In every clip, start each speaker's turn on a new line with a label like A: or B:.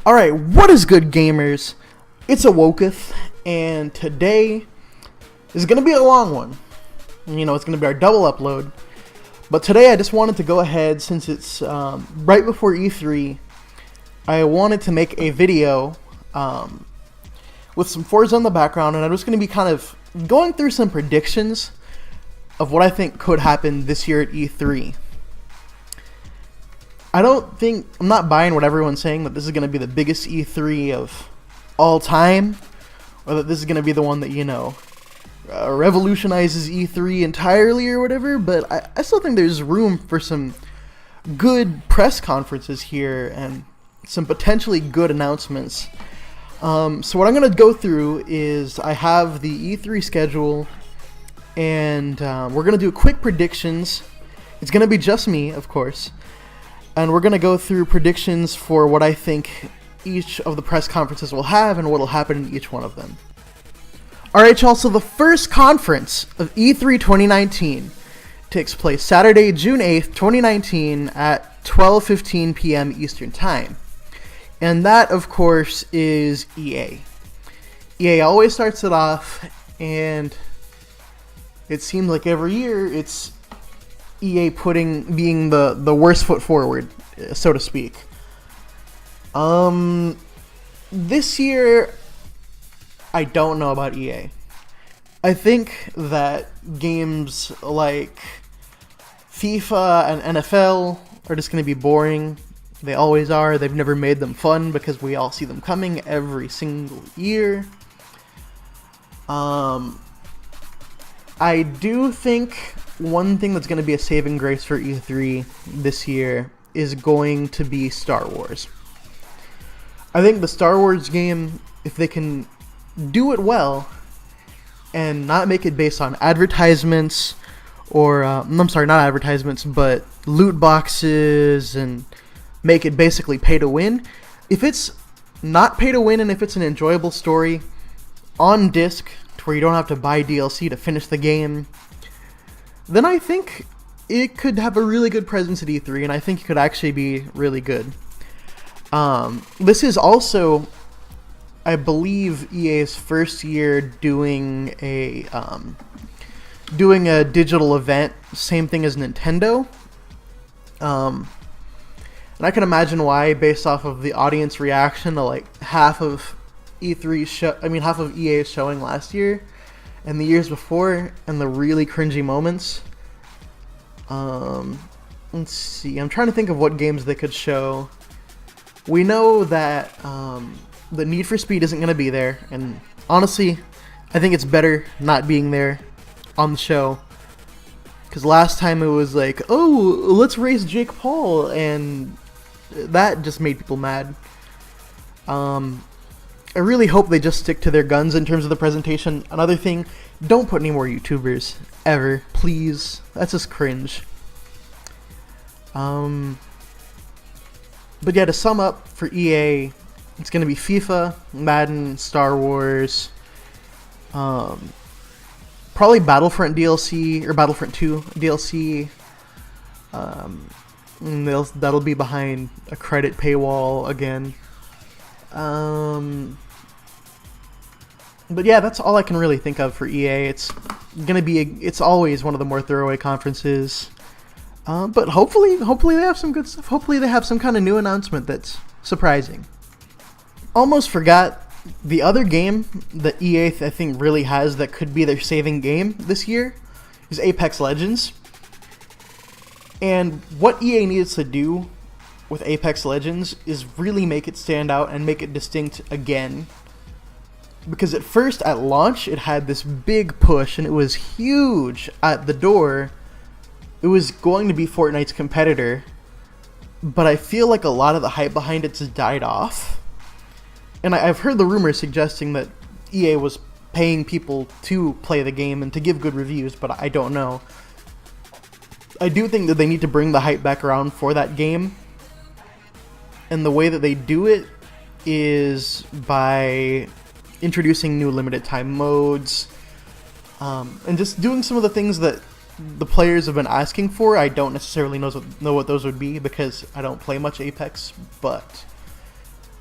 A: Alright, what is good, gamers? It's Awoketh, and today is going to be a long one. You know, it's going to be our double upload. But today I just wanted to go ahead, since it's right before E3, I wanted to make a video with some Forza in the background, and I'm just going to be kind of going through some predictions of what I think could happen this year at E3. I'm not buying what everyone's saying, that this is going to be the biggest E3 of all time, or that this is going to be the one that, you know, revolutionizes E3 entirely or whatever, but I still think there's room for some good press conferences here and some potentially good announcements. So what I'm going to go through is I have the E3 schedule, and we're going to do quick predictions. It's going to be just me, of course. And we're going to go through predictions for what I think each of the press conferences will have and what will happen in each one of them. Alright, y'all, so the first conference of E3 2019 takes place Saturday, June 8th, 2019 at 12:15 p.m. Eastern Time. And that, of course, is EA. EA always starts it off, and it seems like every year it's EA being the worst foot forward, so to speak. This year, I don't know about EA. I think that games like FIFA and NFL are just going to be boring. They always are. They've never made them fun because we all see them coming every single year. I do think one thing that's going to be a saving grace for E3 this year is going to be Star Wars. I think the Star Wars game, if they can do it well and not make it based on advertisements or, I'm sorry, not advertisements, but loot boxes, and make it basically pay to win. If it's not pay to win and if it's an enjoyable story on disc to where you don't have to buy DLC to finish the game, then I think it could have a really good presence at E3, and I think it could actually be really good. This is also, I believe, EA's first year doing a digital event, same thing as Nintendo. And I can imagine why, based off of the audience reaction to like half of half of EA's showing last year and the years before, and the really cringy moments. Let's see. I'm trying to think of what games they could show. We know that the Need for Speed isn't going to be there, and honestly, I think it's better not being there on the show. Because last time it was like, oh, let's race Jake Paul, and that just made people mad. I really hope they just stick to their guns in terms of the presentation. Another thing, don't put any more YouTubers, ever, please. That's just cringe. But yeah, to sum up, for EA, it's going to be FIFA, Madden, Star Wars, probably Battlefront DLC, or Battlefront 2 DLC. That'll be behind a credit paywall again. But yeah, that's all I can really think of for EA. It's always one of the more throwaway conferences. But hopefully they have some good stuff. Hopefully they have some kind of new announcement that's surprising. Almost forgot, the other game that EA I think really has that could be their saving game this year is Apex Legends. And what EA needs to do with Apex Legends is really make it stand out and make it distinct again. Because at first, at launch, it had this big push, and it was huge at the door. It was going to be Fortnite's competitor, but I feel like a lot of the hype behind it's died off. And I've heard the rumors suggesting that EA was paying people to play the game and to give good reviews, but I don't know. I do think that they need to bring the hype back around for that game. And the way that they do it is by introducing new limited time modes, and just doing some of the things that the players have been asking for. I don't necessarily know what those would be because I don't play much Apex, but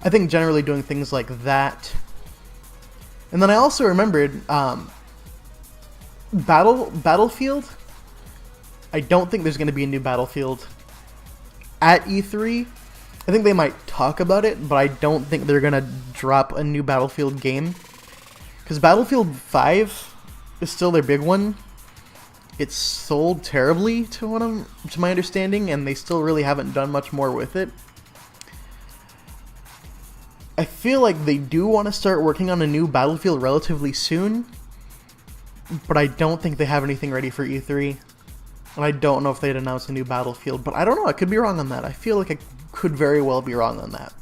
A: I think generally doing things like that. And then I also remembered Battlefield. I don't think there's going to be a new Battlefield at E3. I think they might talk about it, but I don't think they're going to drop a new Battlefield game. Because Battlefield 5 is still their big one. It's sold terribly to my understanding, and they still really haven't done much more with it. I feel like they do want to start working on a new Battlefield relatively soon, but I don't think they have anything ready for E3. And I don't know if they'd announce a new Battlefield, but I don't know, I could be wrong on that. I feel like I could very well be wrong on that.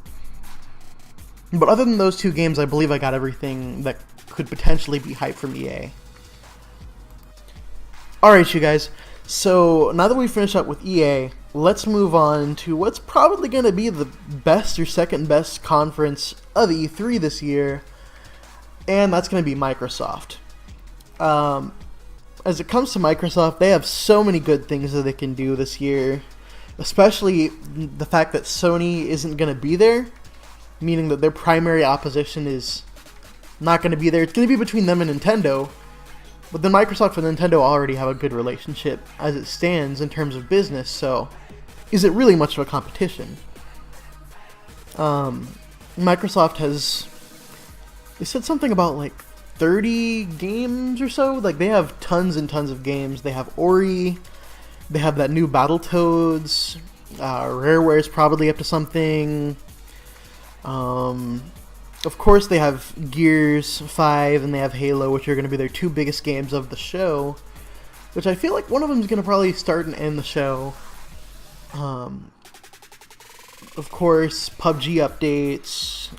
A: But other than those two games, I believe I got everything that could potentially be hype from EA. Alright, you guys, so now that we finished up with EA, let's move on to what's probably going to be the best or second best conference of E3 this year, and that's going to be Microsoft. As it comes to Microsoft, they have so many good things that they can do this year, especially the fact that Sony isn't going to be there, meaning that their primary opposition is not going to be there. It's going to be between them and Nintendo. But then Microsoft and Nintendo already have a good relationship as it stands in terms of business, so is it really much of a competition? Microsoft has, they said something about like 30 games or so. Like, they have tons and tons of games. They have Ori, they have that new Battletoads, Rareware's probably up to something. Of course, they have Gears 5 and they have Halo, which are going to be their two biggest games of the show, which I feel like one of them is going to probably start and end the show. Of course, PUBG updates.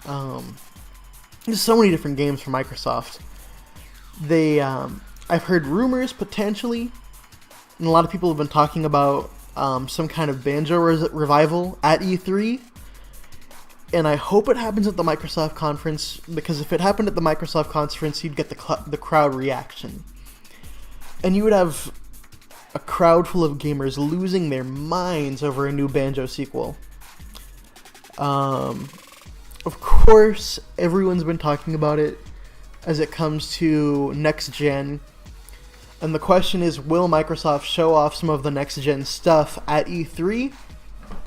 A: There's so many different games from Microsoft. I've heard rumors potentially, and a lot of people have been talking about some kind of Banjo revival at E3. And I hope it happens at the Microsoft conference, because if it happened at the Microsoft conference, you'd get the crowd reaction. And you would have a crowd full of gamers losing their minds over a new Banjo sequel. Of course, everyone's been talking about it as it comes to next gen. And the question is, will Microsoft show off some of the next gen stuff at E3?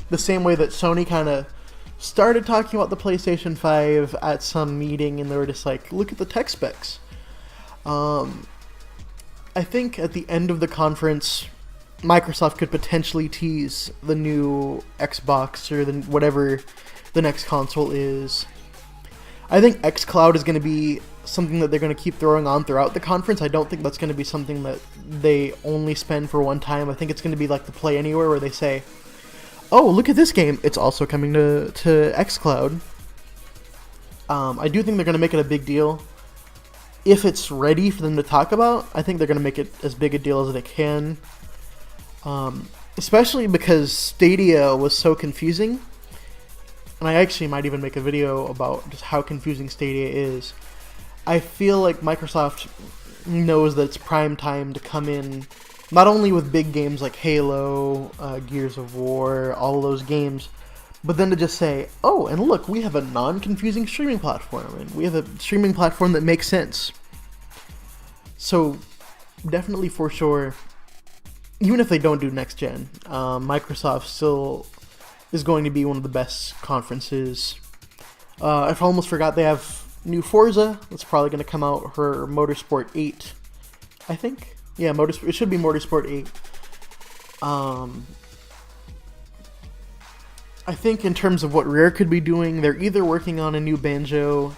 A: The same way that Sony kind of started talking about the PlayStation 5 at some meeting, and they were just like, look at the tech specs. I think at the end of the conference, Microsoft could potentially tease the new Xbox or whatever the next console is. I think xCloud is going to be something that they're going to keep throwing on throughout the conference. I don't think that's going to be something that they only spend for one time. I think it's going to be like the Play Anywhere, where they say, oh, look at this game, it's also coming to xCloud. I do think they're going to make it a big deal. If it's ready for them to talk about, I think they're going to make it as big a deal as they can. Especially because Stadia was so confusing. And I actually might even make a video about just how confusing Stadia is. I feel like Microsoft knows that it's prime time to come in, not only with big games like Halo, Gears of War, all of those games, but then to just say, oh, and look, we have a non-confusing streaming platform, and we have a streaming platform that makes sense. So, definitely for sure, even if they don't do next gen, Microsoft still is going to be one of the best conferences. I almost forgot they have new Forza. That's probably going to come out for Motorsport 8, I think. Yeah, it should be Motorsport 8. I think in terms of what Rare could be doing, they're either working on a new Banjo,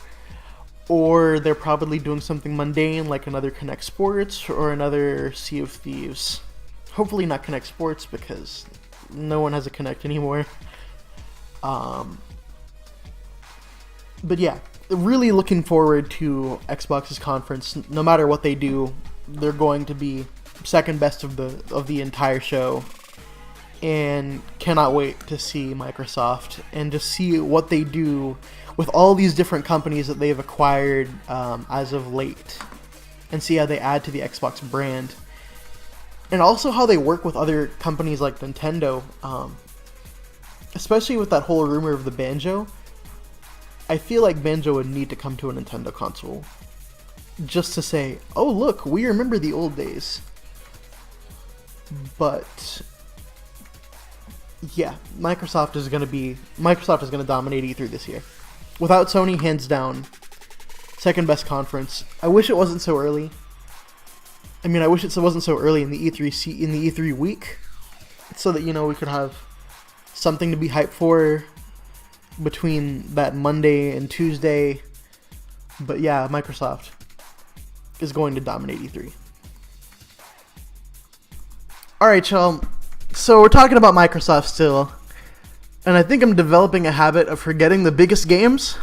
A: or they're probably doing something mundane like another Connect Sports or another Sea of Thieves. Hopefully not Connect Sports, because no one has a Connect anymore. But yeah, really looking forward to Xbox's conference. No matter what they do, they're going to be second best of the entire show, and cannot wait to see Microsoft and just see what they do with all these different companies that they've acquired as of late, and see how they add to the Xbox brand, and also how they work with other companies like Nintendo, especially with that whole rumor of the Banjo. I feel like Banjo would need to come to a Nintendo console just to say, oh look, we remember the old days. But yeah, Microsoft is going to dominate E3 this year. Without Sony, hands down, second best conference. I wish it wasn't so early. I mean, I wish it wasn't so early in the E3 week, so that, you know, we could have something to be hyped for between that Monday and Tuesday. But yeah, Microsoft is going to dominate E3. Alright, y'all. So we're talking about Microsoft still. And I think I'm developing a habit of forgetting the biggest games.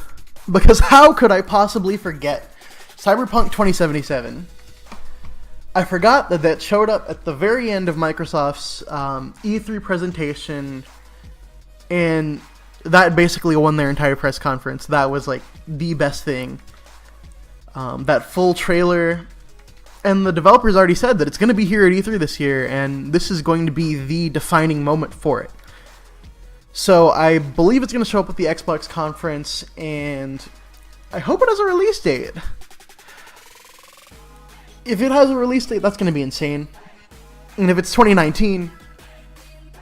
A: Because how could I possibly forget Cyberpunk 2077? I forgot that showed up at the very end of Microsoft's E3 presentation. And that basically won their entire press conference. That was like the best thing. That full trailer. And the developers already said that it's going to be here at E3 this year, and this is going to be the defining moment for it. So I believe it's going to show up at the Xbox conference, and I hope it has a release date. If it has a release date, that's going to be insane. And if it's 2019,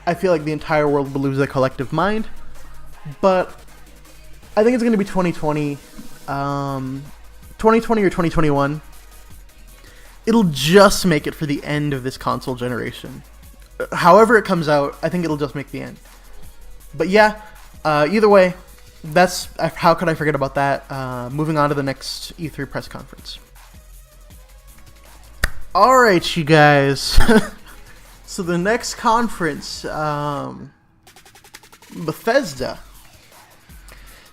A: I feel like the entire world will lose their collective mind. But I think it's going to be 2020, 2020 or 2021. It'll just make it for the end of this console generation. However it comes out, I think it'll just make the end. But yeah, either way, that's how could I forget about that. Moving on to the next E3 press conference. Alright, you guys. So the next conference, Bethesda.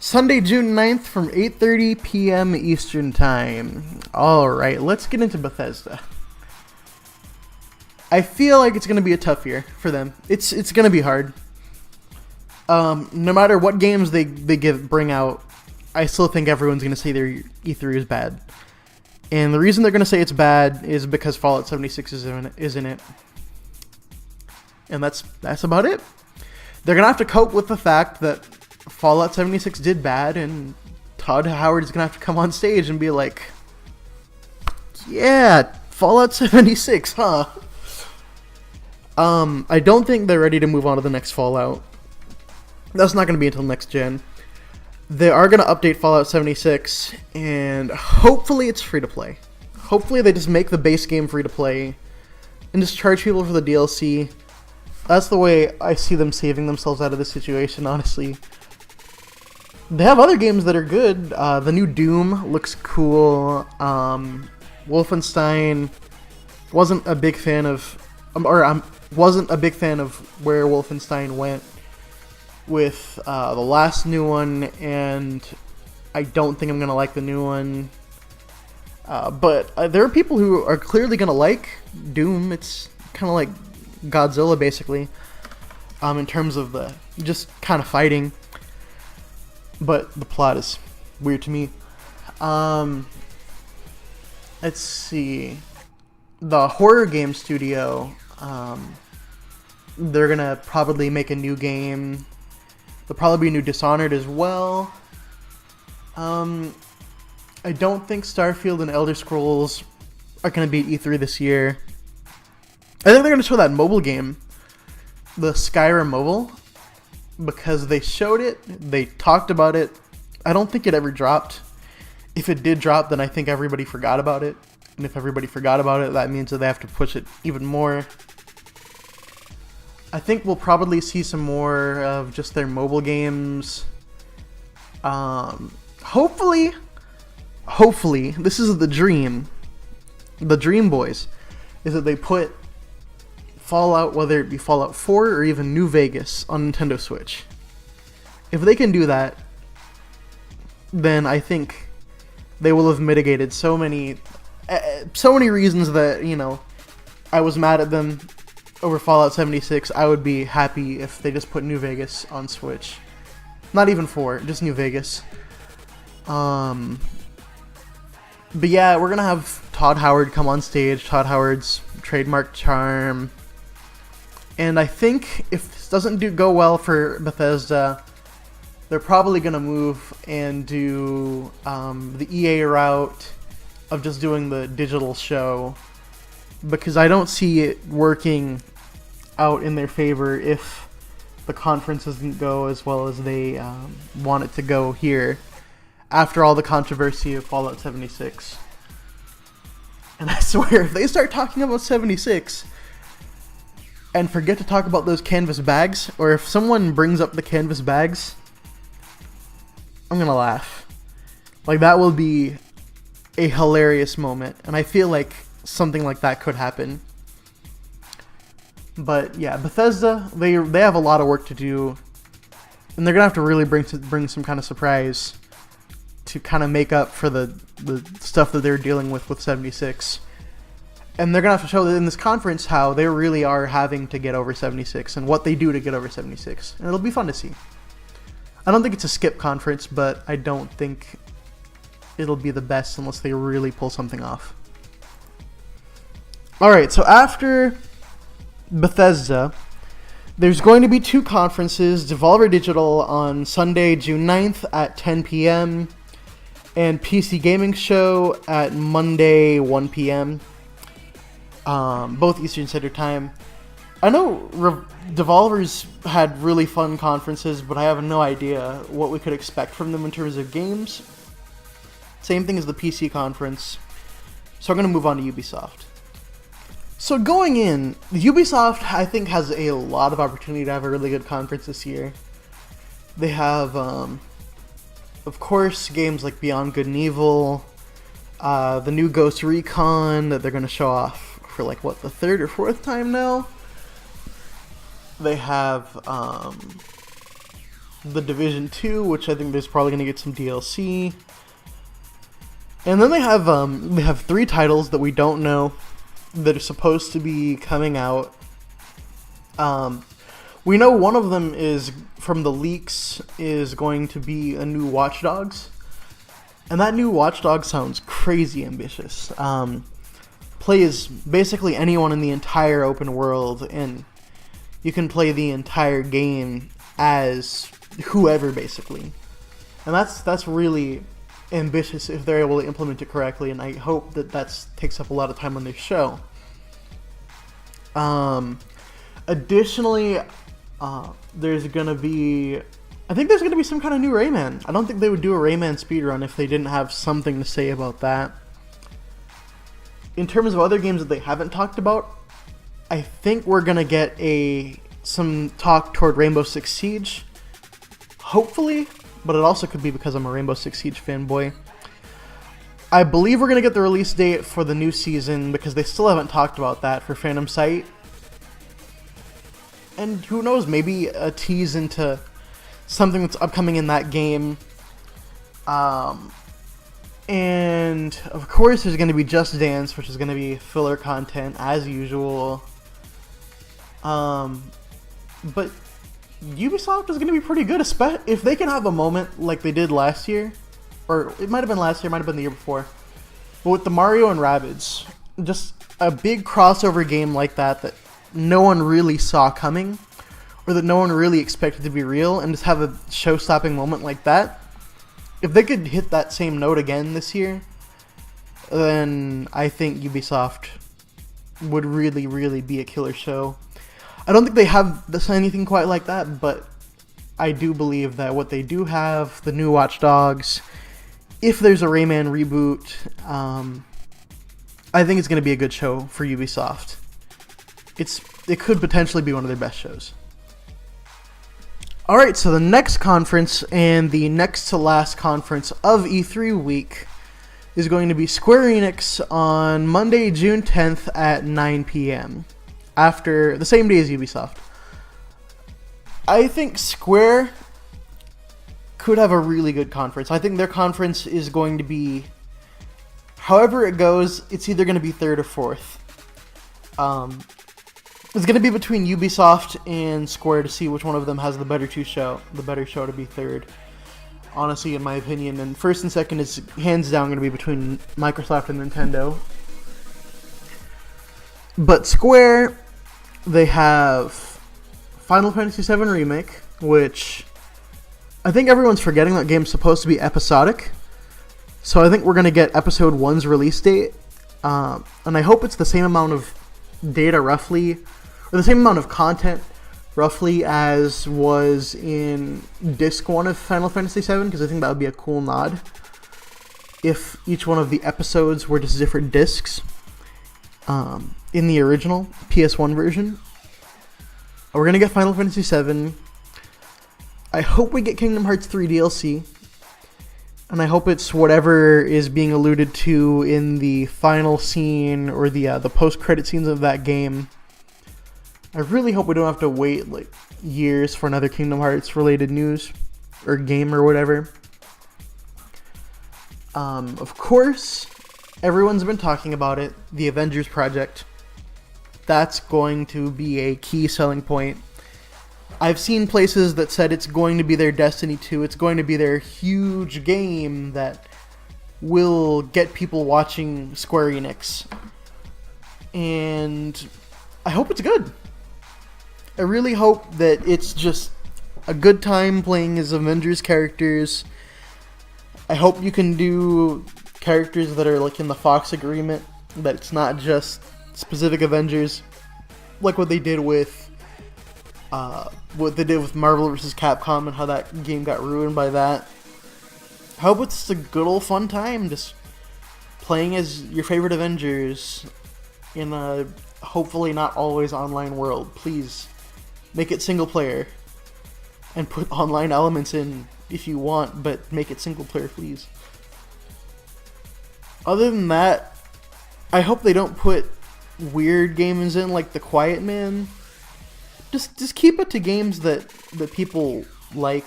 A: Sunday, June 9th from 8:30 p.m. Eastern Time. Alright, let's get into Bethesda. I feel like it's going to be a tough year for them. It's going to be hard. No matter what games they bring out, I still think everyone's going to say their E3 is bad. And the reason they're going to say it's bad is because Fallout 76 is in it. And that's about it. They're going to have to cope with the fact that Fallout 76 did bad, and Todd Howard is going to have to come on stage and be like, yeah, Fallout 76, huh? I don't think they're ready to move on to the next Fallout. That's not going to be until next gen. They are going to update Fallout 76, and hopefully it's free to play. Hopefully they just make the base game free to play and just charge people for the DLC. That's the way I see them saving themselves out of this situation, honestly. They have other games that are good. The new Doom looks cool. Wolfenstein wasn't a big fan of, wasn't a big fan of where Wolfenstein went with the last new one, and I don't think I'm gonna like the new one. But there are people who are clearly gonna like Doom. It's kind of like Godzilla, basically, in terms of the just kind of fighting. But the plot is weird to me. Let's see. The horror game studio, they're gonna probably make a new game. There'll probably be a new Dishonored as well. I don't think Starfield and Elder Scrolls are gonna be at E3 this year. I think they're gonna show that mobile game, the Skyrim mobile, because they showed it, they talked about it. I don't think it ever dropped. If it did drop, then I think everybody forgot about it. And if everybody forgot about it, that means that they have to push it even more. I think we'll probably see some more of just their mobile games. Hopefully, this is the dream boys, is that they put Fallout, whether it be Fallout 4 or even New Vegas, on Nintendo Switch. If they can do that, then I think they will have mitigated so many reasons that, you know, I was mad at them over Fallout 76. I would be happy if they just put New Vegas on Switch. Not even 4, just New Vegas. But yeah, we're gonna have Todd Howard come on stage. Todd Howard's trademark charm. And I think if this doesn't go well for Bethesda, they're probably going to move and do the EA route of just doing the digital show, because I don't see it working out in their favor if the conference doesn't go as well as they want it to go here after all the controversy of Fallout 76. And I swear, if they start talking about 76 and forget to talk about those canvas bags, or if someone brings up the canvas bags, I'm gonna laugh. Like, that will be a hilarious moment, and I feel like something like that could happen. But yeah, Bethesda, they have a lot of work to do, and they're gonna have to really bring some kind of surprise to kind of make up for the stuff that they're dealing with 76. And they're gonna have to show that in this conference how they really are having to get over 76 and what they do to get over 76, and it'll be fun to see. I don't think it's a skip conference, but I don't think it'll be the best unless they really pull something off. Alright, so after Bethesda, there's going to be two conferences: Devolver Digital on Sunday, June 9th at 10 p.m. and PC Gaming Show at Monday, 1 p.m. Both Eastern Standard Time. I know Devolver's had really fun conferences, but I have no idea what we could expect from them in terms of games. Same thing as the PC conference. So I'm going to move on to Ubisoft. So going in, Ubisoft, I think, has a lot of opportunity to have a really good conference this year. They have, of course, games like Beyond Good and Evil, the new Ghost Recon that they're going to show off for, like, what, the third or fourth time now? They have The Division 2, which I think there's probably going to get some DLC. And then they have 3 titles that we don't know that are supposed to be coming out. We know one of them is, from the leaks, is going to be a new Watch Dogs. And that new Watch Dogs sounds crazy ambitious. Play as basically anyone in the entire open world, and you can play the entire game as whoever, basically. And that's really ambitious if they're able to implement it correctly, and I hope that takes up a lot of time on their show. Additionally, there's gonna be, I think there's gonna be some kind of new Rayman. I don't think they would do a Rayman speedrun if they didn't have something to say about that. In terms of other games that they haven't talked about, I think we're gonna get some talk toward Rainbow Six Siege, hopefully, but it also could be because I'm a Rainbow Six Siege fanboy. I believe we're gonna get the release date for the new season, because they still haven't talked about that for Phantom Sight. And who knows, maybe a tease into something that's upcoming in that game. And of course there's going to be Just Dance, which is going to be filler content as usual. But Ubisoft is going to be pretty good, if they can have a moment like they did last year, or it might have been last year, might have been the year before, but with the Mario and Rabbids, just a big crossover game like that no one really saw coming, or that no one really expected to be real, and just have a show-stopping moment like that. If they could hit that same note again this year, then I think Ubisoft would really, really be a killer show. I don't think they have anything quite like that, but I do believe that what they do have, the new Watch Dogs, if there's a Rayman reboot, I think it's going to be a good show for Ubisoft. It could potentially be one of their best shows. Alright, so the next conference, and the next to last conference of E3 week, is going to be Square Enix on Monday, June 10th at 9 p.m. after the same day as Ubisoft. I think Square could have a really good conference. I think their conference is going to be, however it goes, it's either going to be third or fourth. It's going to be between Ubisoft and Square to see which one of them has the better show to be third. Honestly, in my opinion. And first and second is hands down going to be between Microsoft and Nintendo. But Square, they have Final Fantasy VII Remake, which I think everyone's forgetting that game's supposed to be episodic. So I think we're going to get Episode 1's release date. And I hope it's the same amount of data roughly, or the same amount of content roughly as was in Disc 1 of Final Fantasy VII, because I think that would be a cool nod if each one of the episodes were just different discs in the original PS1 version. We're going to get Final Fantasy VII. I hope we get Kingdom Hearts 3 DLC. And I hope it's whatever is being alluded to in the final scene or the post-credit scenes of that game. I really hope we don't have to wait like years for another Kingdom Hearts related news or game or whatever. Of course, everyone's been talking about it. The Avengers project. That's going to be a key selling point. I've seen places that said it's going to be their Destiny 2. It's going to be their huge game that will get people watching Square Enix. And I hope it's good. I really hope that it's just a good time playing as Avengers characters. I hope you can do characters that are like in the Fox agreement, that it's not just specific Avengers, like what they did with Marvel vs. Capcom and how that game got ruined by that. I hope it's a good old fun time just playing as your favorite Avengers in a hopefully not always online world. Please make it single player and put online elements in if you want, but make it single player, please. Other than that, I hope they don't put weird games in like The Quiet Man. Just keep it to games that people like.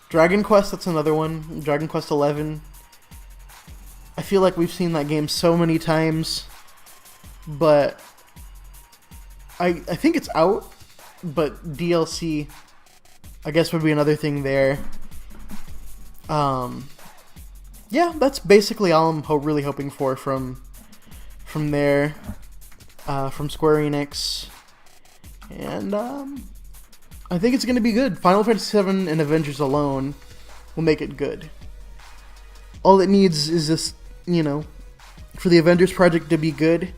A: Dragon Quest, that's another one. Dragon Quest 11. I feel like we've seen that game so many times, but I think it's out, but DLC I guess would be another thing there. Yeah, that's basically all I'm really hoping for from there, from Square Enix. And I think it's going to be good. Final Fantasy VII and Avengers alone will make it good. All it needs is this, for the Avengers project to be good,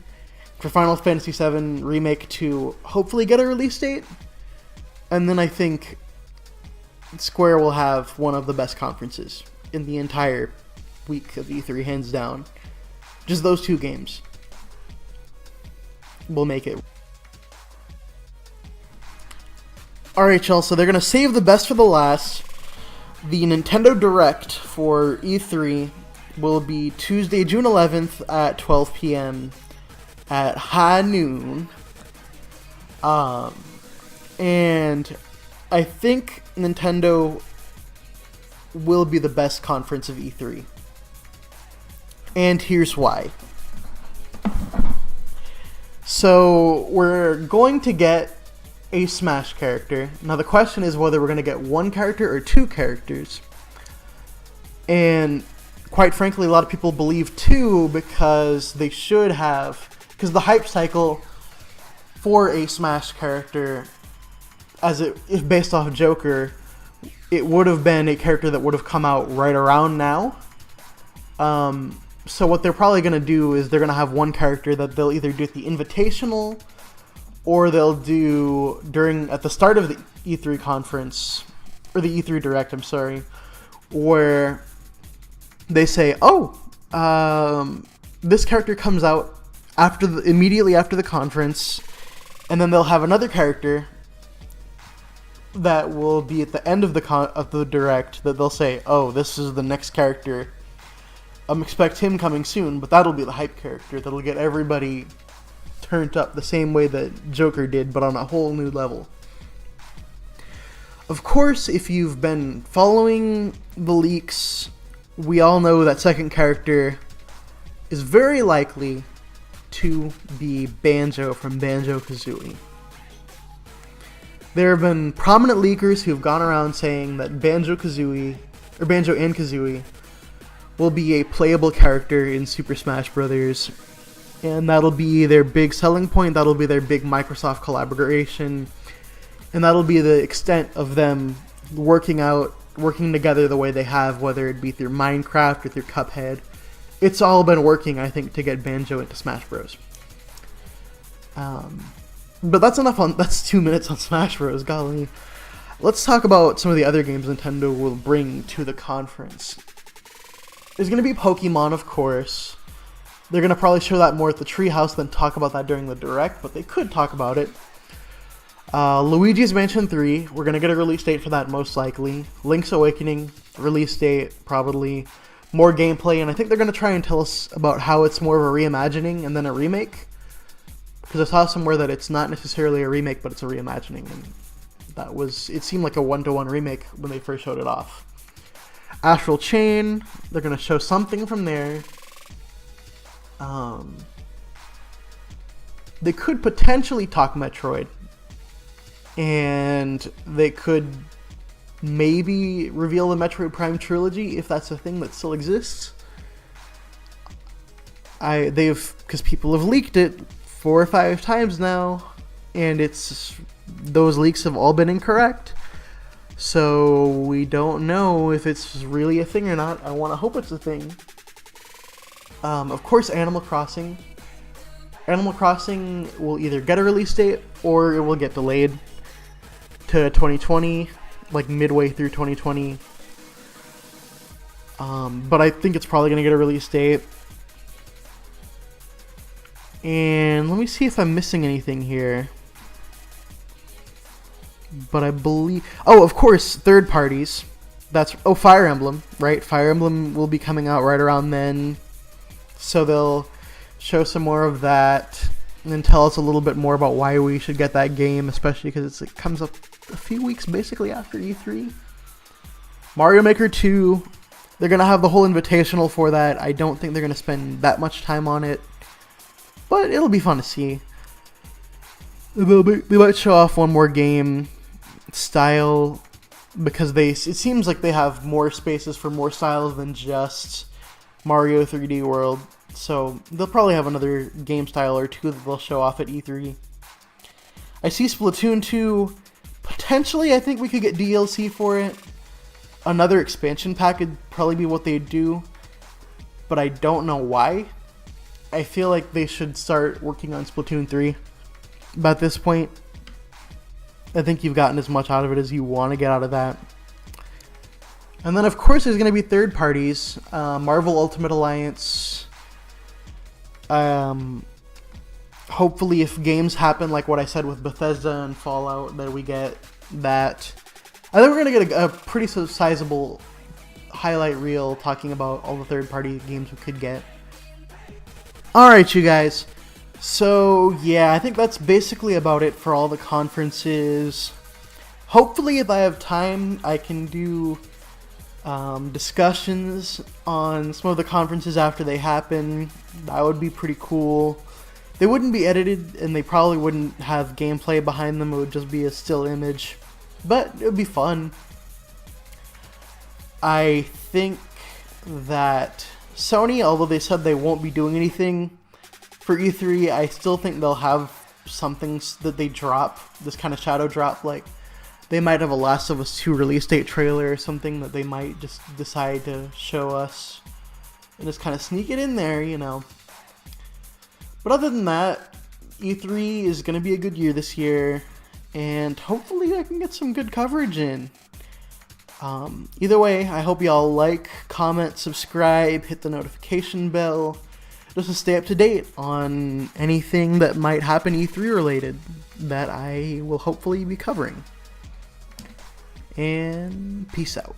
A: for Final Fantasy VII Remake to hopefully get a release date, and then I think Square will have one of the best conferences in the entire week of E3, hands down. Just those two games will make it. Alright, y'all, so they're going to save the best for the last. The Nintendo Direct for E3 will be Tuesday, June 11th at 12 p.m. at high noon. And I think Nintendo will be the best conference of E3. And here's why. So, we're going to get a Smash character. Now the question is whether we're going to get one character or two characters. And quite frankly, a lot of people believe two because they should have, because the hype cycle for a Smash character, as it is based off of Joker, it would have been a character that would have come out right around now. So what they're probably going to do is they're going to have one character that they'll either do at the Invitational, or they'll do at the start of the E3 conference, or the E3 Direct, I'm sorry, where they say, this character comes out immediately after the conference, and then they'll have another character that will be at the end of the Direct that they'll say, this is the next character. Expect him coming soon, but that'll be the hype character that'll get everybody turned up the same way that Joker did, but on a whole new level. Of course, if you've been following the leaks, we all know that second character is very likely to be Banjo from Banjo-Kazooie. There have been prominent leakers who've gone around saying that Banjo and Kazooie will be a playable character in Super Smash Bros. And that'll be their big selling point, that'll be their big Microsoft collaboration, and that'll be the extent of them working out working together the way they have, whether it be through Minecraft or through Cuphead. It's all been working, I think, to get Banjo into Smash Bros. But that's enough on, that's 2 minutes on Smash Bros, golly. Let's talk about some of the other games Nintendo will bring to the conference. There's going to be Pokemon, of course. They're going to probably show that more at the Treehouse than talk about that during the Direct, but they could talk about it. Luigi's Mansion 3, we're going to get a release date for that most likely. Link's Awakening, release date, probably. More gameplay, and I think they're going to try and tell us about how it's more of a reimagining and then a remake. Because I saw somewhere that it's not necessarily a remake, but it's a reimagining. And that was, it seemed like a one-to-one remake when they first showed it off. Astral Chain, they're going to show something from there. They could potentially talk Metroid. And they could maybe reveal the Metroid Prime trilogy, if that's a thing that still exists. Because people have leaked it 4 or 5 times now, and those leaks have all been incorrect. So we don't know if it's really a thing or not. I want to hope it's a thing. Of course, Animal Crossing. Animal Crossing will either get a release date or it will get delayed to 2020, like midway through 2020. But I think it's probably going to get a release date. And let me see if I'm missing anything here. But I believe... Oh, of course, third parties. Fire Emblem, right? Fire Emblem will be coming out right around then. So they'll show some more of that. And then tell us a little bit more about why we should get that game. Especially because it comes up a few weeks basically after E3. Mario Maker 2. They're going to have the whole invitational for that. I don't think they're going to spend that much time on it. But it'll be fun to see. They might show off one more game style, because it seems like they have more spaces for more styles than just Mario 3D World. So they'll probably have another game style or two that they'll show off at E3. I see Splatoon 2. Potentially, I think we could get DLC for it. Another expansion pack would probably be what they'd do. But I don't know why. I feel like they should start working on Splatoon 3. But at this point, I think you've gotten as much out of it as you want to get out of that. And then, of course, there's going to be third parties. Marvel Ultimate Alliance. Hopefully, if games happen like what I said with Bethesda and Fallout, that we get that. I think we're going to get a pretty sizable highlight reel talking about all the third-party games we could get. Alright, you guys. So, yeah, I think that's basically about it for all the conferences. Hopefully, if I have time, I can do discussions on some of the conferences after they happen. That would be pretty cool. They wouldn't be edited, and they probably wouldn't have gameplay behind them. It would just be a still image. But it would be fun. I think that Sony, although they said they won't be doing anything for E3, I still think they'll have something that they drop, this kind of shadow drop, like they might have a Last of Us 2 release date trailer or something that they might just decide to show us and just kind of sneak it in there, you know. But other than that, E3 is going to be a good year this year, and hopefully I can get some good coverage in. Either way, I hope y'all like, comment, subscribe, hit the notification bell, just to stay up to date on anything that might happen E3 related that I will hopefully be covering. And peace out.